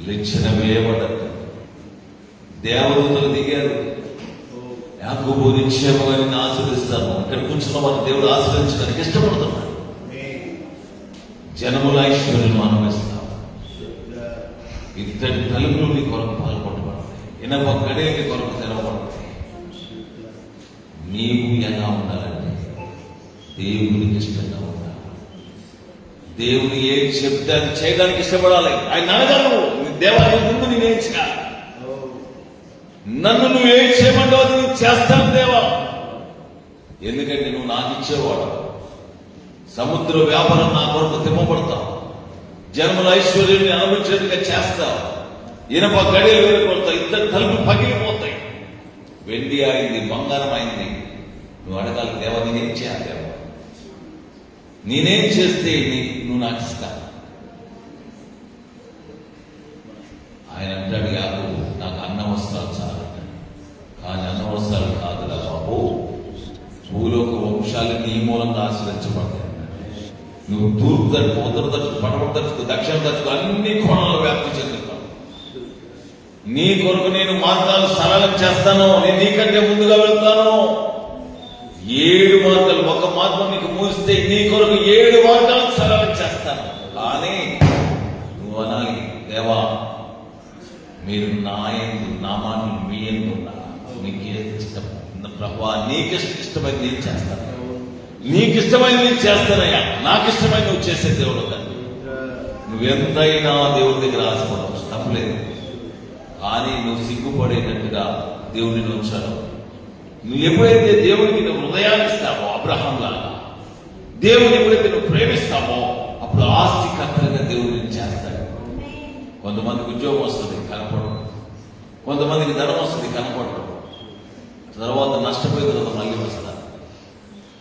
లెచ్చన వేయబడ్డారు. దేవదూతలు దిగారు. యాకోబు నిక్షేపంగా నిన్ను ఆశీర్వదిస్తాను. ఇక్కడ కూర్చున్న వారు దేవుడు ఆశీర్వదించడానికి ఇష్టపడుతున్నాడు. జనముల ఐశ్వర్యం అనుభవిస్తావు. ఇద్దరి తలుపులు నీ కొరకు పాల్పొట్టబడతాయి. ఇనప గడియకి కొరకు తెరవబడతాయి. నీవు ఎలా ఉండాలంటే దేవునికి ఇష్టంగా ఉండాలి. దేవుని ఏం చెప్తే అది చేయడానికి ఇష్టపడాలి. ఆయన అడగను దేవాలయం ముందు నేనేం చేయాలి, నన్ను నువ్వు ఏం చేయమంటావు అది నేను చేస్తాను దేవా. ఎందుకంటే నువ్వు నాకు ఇచ్చేవాడు. సముద్ర వ్యాపారం నా కొరకు తిమ్మబడతావు. జన్మల ఐశ్వర్యాన్ని అనుభవించేట్టుగా చేస్తావు. ఇనప గడియలు వేరుకొడతావు. ఇద్దరు తలుపులు పగిలిపోతాయి. వెండి అయింది, బంగారం అయింది. నువ్వు అడగాలి దేవా నేనేం చేయాలి దేవా, నేనేం చేస్తే నువ్వు నాకు ఇస్తా. ఆయన అంటాడు యాకోబు నాకు అన్న వస్త్రాలు చాలంటాడు. కానీ అన్న వస్త్రాలు కాదురా బాబు, భూలోక వంశాలు నీ మూలంగా ఆశ్రయించబడతాయి. నువ్వు తూర్పు తట్టుకు, ఉత్తర తట్టుకు, పడమటి తట్టుకు, దక్షిణ తట్టుకు అన్ని కోణాలు వ్యాప్తి చెందుతావు. నీ కొరకు నేను మార్గాలు సరళం చేస్తాను. నేను నీకంటే ముందుగా వెళ్తాను. 7 మార్గాలు, ఒక మార్గం నీకు మూస్తే నీ కొరకు 7 మార్గాలు సరళం చేస్తాను. కానీ నువ్వు అనాలి దేవా మీరు నా యందు, నా మాటలు మీ యందు ఉన్నారు. నీకే ఇష్టం ప్రభువా, నీకు ఇష్టమైంది నేను చేస్తాను. నీకు ఇష్టమైంది నేను చేస్తానయ్యా. నాకు ఇష్టమైంది నువ్వు చేసే దేవుడు కాదు. నువ్వెంతైనా దేవుడి దగ్గర ఆశపడవచ్చు, తప్పలేదు. కానీ నువ్వు సిగ్గుపడేటట్టుగా దేవుడిని ఉంచాను. నువ్వు ఎప్పుడైతే దేవుడికి నువ్వు హృదయాన్ని ఇస్తావో, అబ్రహాం లాగా దేవుడిని ఎప్పుడైతే నువ్వు ప్రేమిస్తావో అప్పుడు ఆస్తికర్తగా దేవుడిని చేస్తాడు. కొంతమందికి ఉద్యోగం వస్తుంది కనపడదు, కొంతమందికి ధనం వస్తుంది కనపడదు, తర్వాత నష్టపోయిన తర్వాత మళ్ళీ వస్తారు.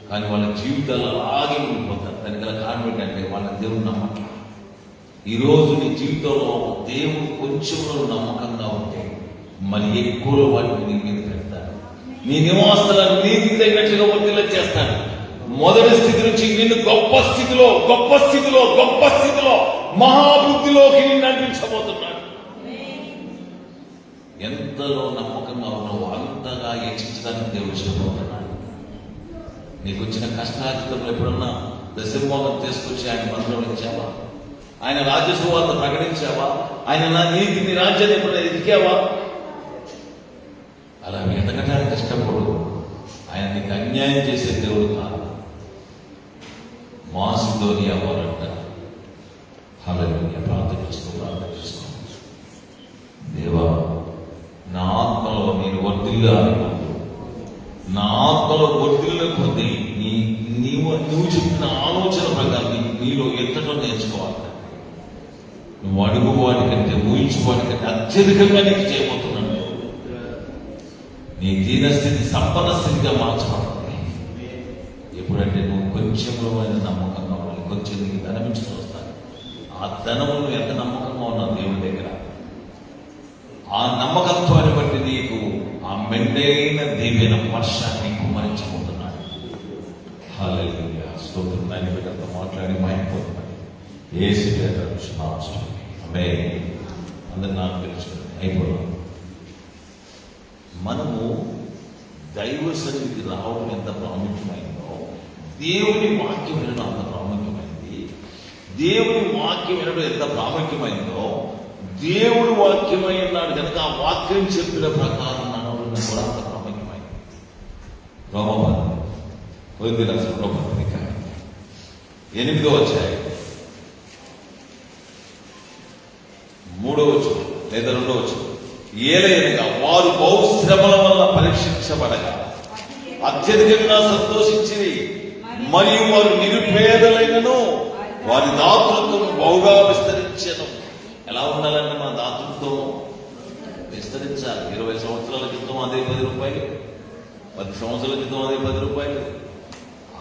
కానీ వాళ్ళ జీవితాలు అలాగే ఉండిపోతారు. దానికి గల కారణం ఏంటంటే వాళ్ళ దేవుడు నమ్మకం. ఈరోజు నీ జీవితంలో దేవుడు కొంచెంలో నమ్మకంగా ఉంటే మరి ఎక్కువలో వాటిని నీ మీద పెడతాడు. నీ నివాసాలను నీతికి తగినట్లుగా వర్తిల్ల చేస్తాడు. మొదటి స్థితి నుంచి నిన్ను గొప్ప స్థితిలో గొప్ప స్థితిలో గొప్ప స్థితిలో మహాబుద్ధిలోకి నిన్ను నడిపించబోతున్నాడు. ఎంతలో నమ్మకంగా ఉన్నావో అంతగా హెచ్చించడానికి దేవుడు ఇష్టపడుతున్నాడు. నీకు వచ్చిన కష్టార్జితంలో ఎప్పుడన్నా దశమభాగం తీసుకొచ్చి ఆయన మందిరంలో ఇచ్చావా? ఆయన రాజ్య సువార్త ప్రకటించావా? ఆయన నా నీతిని రాజ్యాన్ని ఎప్పుడైనా ఎదిగావా? అలా వెతకడానికి ఇష్టపడు. ఆయన నీకు అన్యాయం చేసే దేవుడు కాదు. మాసిదోనియా వారంట హల్లెలూయా ప్రార్థన చేసుకో. దేవా నా ఆత్మలో నేను వర్ధిల్లాలి. నా ఆత్మలో వర్ధిల్ల కొద్ది నువ్వు చెప్పిన ఆలోచన ప్రకారం నీలో ఎంతటో నేర్చుకోవాలి. నువ్వు అడుగు వాడికంటే ఊహించు వాడికంటే అత్యధికంగా నీకు చేయబోతున్నాను. నీ దీనస్థితి సంపన్న స్థితిగా మార్చబడుతుంది. ఎప్పుడంటే నువ్వు కొంచెంలో నమ్మకంగా ఉండాలి. కొంచెం నీకు ధనమించి చూస్తాను. ఆ ధనము నువ్వు ఎంత నమ్మకంగా ఉన్నావు దేవుడి దగ్గర, ఆ నమ్మకత్వాన్ని బట్టి నీకు ఆ మెండైన దీవెన వర్షాన్ని కుమ్మరించబోతున్నాడు. హల్లెలూయా స్తోత్రం. ఆయన బిడ్డతో మాట్లాడి మాయపోతున్నాడు. యేసు పేరున ఆమేన్. అందరు నాకు తెలుసు అయిపోయింది. మనము దైవ సన్నిధికి రావడం ఎంత ప్రాముఖ్యమైందో దేవుని వాక్యం వినడం అంత ప్రాముఖ్యమైంది. దేవుని వాక్యం వినడం ఎంత ప్రాముఖ్యమైందో దేవుడు వాక్యమై ఉన్నాడు కనుక ఆ వాక్యం చెప్పిన ప్రకారం నడవడం కూడా అంత ప్రాముఖ్యమైంది. రోమపత్రిక 8వ అధ్యాయం 3వ వచనం లేదా 2వ వచనం. ఏలయనగా వారు బహుశ్రమల వల్ల పరీక్షించబడగా అత్యధికంగా సంతోషించి మరియు వారు నిరుపేదలైనను వారి దాతృత్వం బహుగా విస్తరించను. ఎలా ఉండాలంటే మన దాతృత్వం విస్తరించాలి. 20 సంవత్సరాల క్రితం అదే 10 రూపాయలు, 10 సంవత్సరాల క్రితం అదే 10 రూపాయలు.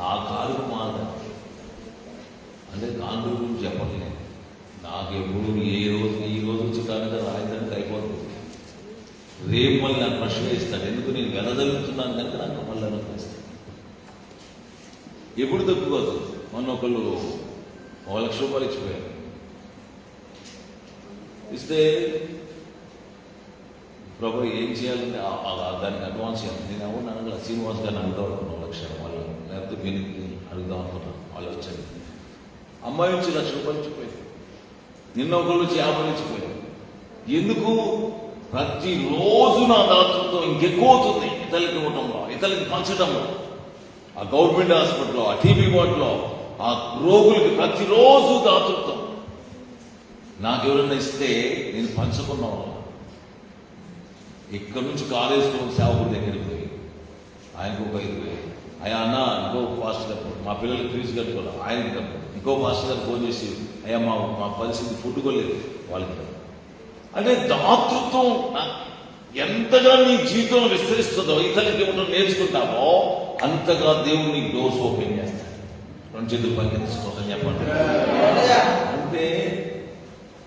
ఆ కాలు మాట అంటే కాలు గురించి చెప్పట్లేదు. నాకు ఎప్పుడు ఈ రోజు చుట్టానికి రాయడానికి అయిపోతుంది. రేపు మళ్ళీ నాకు ప్రశ్న ఇస్తాడు. ఎందుకు నేను వెదజల్లుతున్నాను కనుక నాకు మళ్ళీ అనుభవిస్తాను. ఎప్పుడు తగ్గుకోదు. మొన్న ఒకళ్ళు 1,00,000 రూపాయలు ఇచ్చిపోయారు. ఇస్తే ప్రభు ఏం చేయాలంటే దానికి అడ్వాన్స్ చేయాలి. నేను ఎవరు అనగా శ్రీనివాస్ గారిని అడుగుదాం అనుకున్నాను 1,00,000 వాళ్ళు, లేకపోతే వీళ్ళకి అడుగుదాం అనుకున్నాను. వాళ్ళు వచ్చారు. అమ్మాయి వచ్చి 1,00,000 రూపాయలు ఇచ్చిపోయారు. నిన్న ఒకళ్ళు వచ్చి 50 ఇచ్చిపోయారు. ఎందుకు? ప్రతిరోజు నా దాతృత్వం ఇంకెక్కువ అవుతుంది. ఇతరులకి ఇవ్వటంలో, ఇతరులకి పంచడంలో, ఆ గవర్నమెంట్ హాస్పిటల్లో, ఆ టీబీ వార్డులో ఆ రోగులకి ప్రతిరోజు దాతృత్వం. నాకెవరన్నా ఇస్తే నేను పంచుకున్నా. ఇక్కడ నుంచి కాలేజీలో సేవకుడి దగ్గరికి పోయి ఆయనకు ఒక 5,000, అయ్యా అన్న ఇంకో పాస్టర్ గారు మా పిల్లలకి ఫీజు కట్టుకోవాలి, ఆయనకి కట్టు. ఇంకో పాస్టర్ గారు ఫోన్ చేసి అయ్యా మా పరిస్థితి ఫుడ్ కొలేదు వాళ్ళకి. అంటే దాతృత్వం ఎంతగా నీ జీవితంలో విస్తరిస్తుందో, ఇతరులకి ఏమన్నా నేర్చుకుంటామో అంతగా దేవుడు నీకు డోర్స్ ఓపెన్ చేస్తాడు. 2 చేతులు పైకెత్తుకోవడం చెప్పండి. అంటే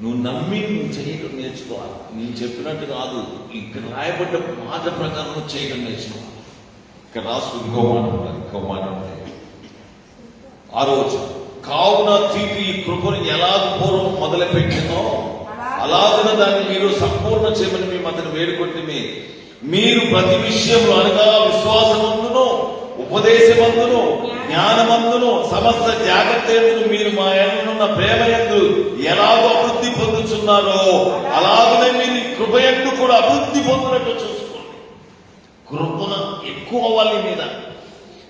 నువ్వు నమ్మి నువ్వు చేయడం నేర్చుకోవాలి. నేను చెప్పినట్టు కాదు, ఇక్కడ రాయబడ్డ మాట ప్రకారం నువ్వు చేయడం నేర్చుకోవాలి. ఇక్కడ రాసు ఇంకో మాట ఉంటుంది. 6వ వచనం, కావున తీపి ఈ కృపను ఎలాగ పూర్వం మొదలుపెట్టినో అలాగన దాన్ని మీరు సంపూర్ణ చేయమని మేము అతను వేడుకుంటే, మీరు ప్రతి విషయంలో అనగా విశ్వాసమందును, ఉపదేశమందును, జ్ఞానమందును, సమస్త జాగ్రత్త యందు మీరు మా యందున్న ప్రేమ యందు ఎలాగో అభివృద్ధి పొందుతున్నారో అలాగనే మీరు ఈ కృప యందు కూడా అభివృద్ధి పొందినట్టు చూసుకోండి. కృపణ ఎక్కువ అవ్వాలి మీద,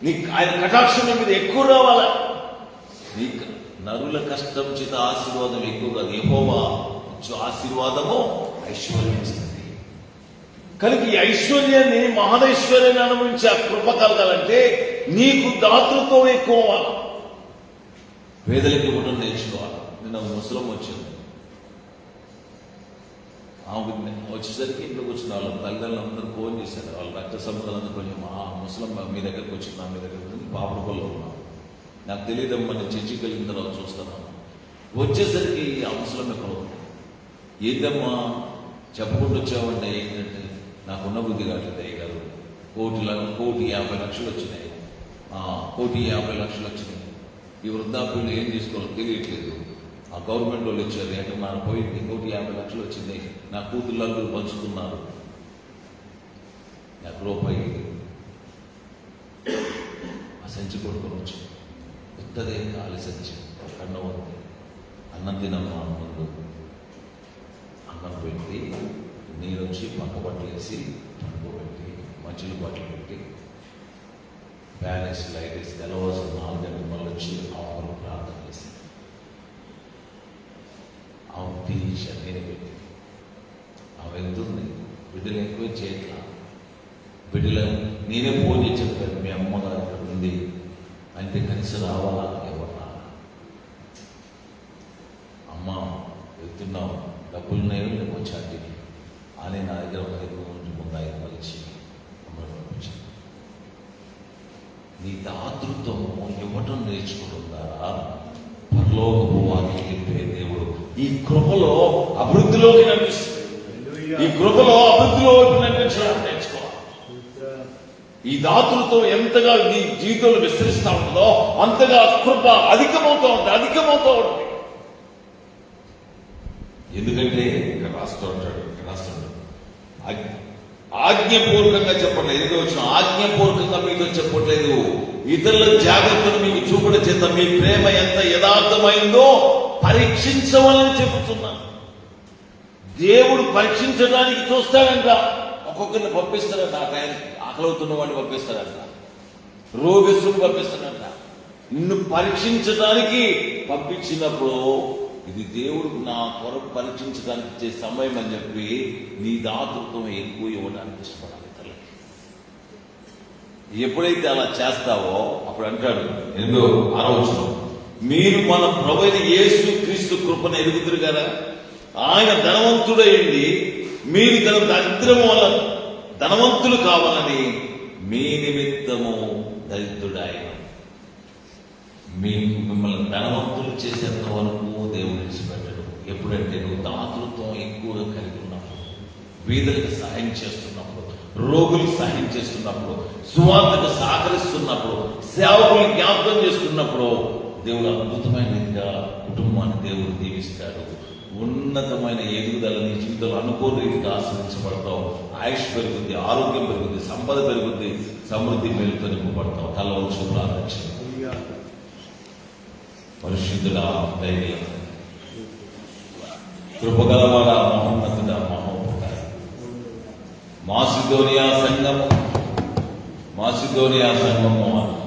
నీకు ఆయన కటాక్షం మీద ఎక్కువ రావాలా. నీకు నరుల కష్టం చేత ఆశీర్వాదం ఎక్కువ కాదు, యెహోవా ఆశీర్వాదము ఐశ్వర్యం ఇస్తుంది. కనుక ఈ ఐశ్వర్యాన్ని, మహదైశ్వర్యాన్ని అనుభవించి ఆ కృప కలగాలంటే నీకు దాతృత్వం ఎక్కువ అవ్వాలి. పేదలకి ఇవ్వడం నేర్చుకోవాలి. నిన్న ముసలం వచ్చింది. ఆమె వచ్చేసరికి ఇంట్లోకి వచ్చిన వాళ్ళ తల్లిదండ్రులు అందరూ ఫోన్ చేశారు. వాళ్ళ రక్త సంబంధాలందరూ కొంచెం ముసలం మీ దగ్గరకు వచ్చింది, మీ దగ్గర పాపడపల్లిలో ఉన్నాం. నాకు తెలియదమ్మా, నేను చర్చికి వెళ్ళిన తర్వాత చూస్తాను. వచ్చేసరికి ఆ ముసలం ఎక్కడ ఉంది, ఏంటమ్మా చెప్పుకుంటూ వచ్చామంటే ఏంటంటే నాకున్న బుద్ధి కావట్లేదు అయ్యగారు, 1,50,00,000 వచ్చినాయి, 1,50,00,000 వచ్చినాయి. ఈ వృద్ధాప్యంలో ఏం చేసుకోవాలో తెలియట్లేదు. ఆ గవర్నమెంట్ వాళ్ళు వచ్చారు, అంటే మన పోయింది, 1,50,00,000 వచ్చింది, నా కూతుళ్ళందరూ పంచుతున్నారు, నాకు రూపాయి ఆ సంచి కొడుకొని వచ్చి పెద్దదే కాలి సంచి అన్నం ఉంది. అన్నం తినమ్మా ముందు అన్నం పెట్టి నీరు వచ్చి పక్క బట్టలు వేసి పడుకోబెట్టి మంచులు బట్టలు పెట్టి ఫ్యాన్ వేసి లైట్ వేసి తెల్లవారు 4 గంటల మళ్ళీ వచ్చి ఆమెను ప్రార్థన చేసి ఆమె తీసి నేను పెట్టి ఆమె వెళ్తుంది. బిడ్డలు ఎక్కువ చేయట్లా. బిడ్డలు నేనే ఫోన్ చేసి చెప్పాను, మీ అమ్మగారు అక్కడ ఉంది అంటే కనీసం రావాలా, ఎవరు రాలా. అమ్మ వెళ్తున్నావు, డబ్బులు ఉన్నాయో లేకపోతే వచ్చాటి అని నా దగ్గర ఒక 5 ముందు 5 ఇచ్చి అమ్మను పంపించాను. నీ దాతృత్వం ఇవ్వటం నేర్చుకోవడం ద్వారా పరలోకపు వాక్యం చెప్పే దేవుడు ఈ కృపలో అభివృద్ధిలోకి నడిపిస్తుంది. ఈ కృపలో అభివృద్ధిలోకి నడిపించడం నేర్చుకోవాలి. ఈ దాతృత్వం ఎంతగా నీ జీవితంలో విస్తరిస్తూ ఉంటుందో అంతగా కృప అధికమవుతూ ఉంటుంది. ఎందుకంటే ఇక్కడ రాస్తూ ఉంటాడు ఆజ్ఞపూర్వకంగా చెప్పట్లేదు. ఎందుకు వచ్చిన ఆజ్ఞపూర్వకంగా మీతో చెప్పట్లేదు, ఇతరుల జాగ్రత్తను మీకు చూపడం చేత మీ ప్రేమ ఎంత యథార్థమైందో పరీక్షించవాలని చెబుతున్నాను. దేవుడు పరీక్షించడానికి చూస్తాడంట. ఒక్కొక్కరిని పంపిస్తాడంట, ఆ టైంకి ఆకలవుతున్న వాడిని పంపిస్తాడంట, రోగస్తుని పంపిస్తాడంట. నిన్ను పరీక్షించడానికి పంపించినప్పుడు ఇది దేవుడు నా కొరకు పరీక్షించడానికి ఇచ్చే సమయం అని చెప్పి నీ దాతృత్వం ఎక్కువ ఇవ్వడానికి ఇష్టపడాలి ఇతరులకి. ఎప్పుడైతే అలా చేస్తావో అప్పుడు అంటాడు 8వ వచనం, మీరు మన ప్రభువైన యేసు క్రీస్తు కృపను ఎరుగుదురు కదా. ఆయన ధనవంతుడైంది, మీరు తన దరిద్రము వల్ల ధనవంతులు కావాలని మీ నిమిత్తము దరిద్రుడాయన. మిమ్మల్ని ధనవంతులు చేసేంత వరకు దేవుడు విడిచిపెట్టడు. ఎప్పుడంటే నువ్వు దాతృత్వం ఎక్కువగా కలిగి ఉన్నప్పుడు, బీదలకు సహాయం చేస్తున్నప్పుడు, రోగులకు సహాయం చేస్తున్నప్పుడు, సువార్తకు సహకరిస్తున్నప్పుడు, సేవకులు జ్ఞాపకం చేస్తున్నప్పుడు దేవుడు అద్భుతమైన రీతిగా కుటుంబాన్ని దేవుడు దీవిస్తాడు. ఉన్నతమైన ఎదుగుదల నీ జీవితంలో అనుకోని రీతిగా ఆశ్రయించబడతావు. ఆయుష్ పెరుగుద్ది, ఆరోగ్యం పెరుగుద్ది, సంపద పెరుగుద్ది, సమృద్ధి మేలుతో నింపబడతావు. తల వచ్చి ప్రార్థించు. పరిశుద్ధుడా, దైవ కృపగలవాడ, మహోన్నతుడా, మహోపకారి, మాసిదోనియా సంఘము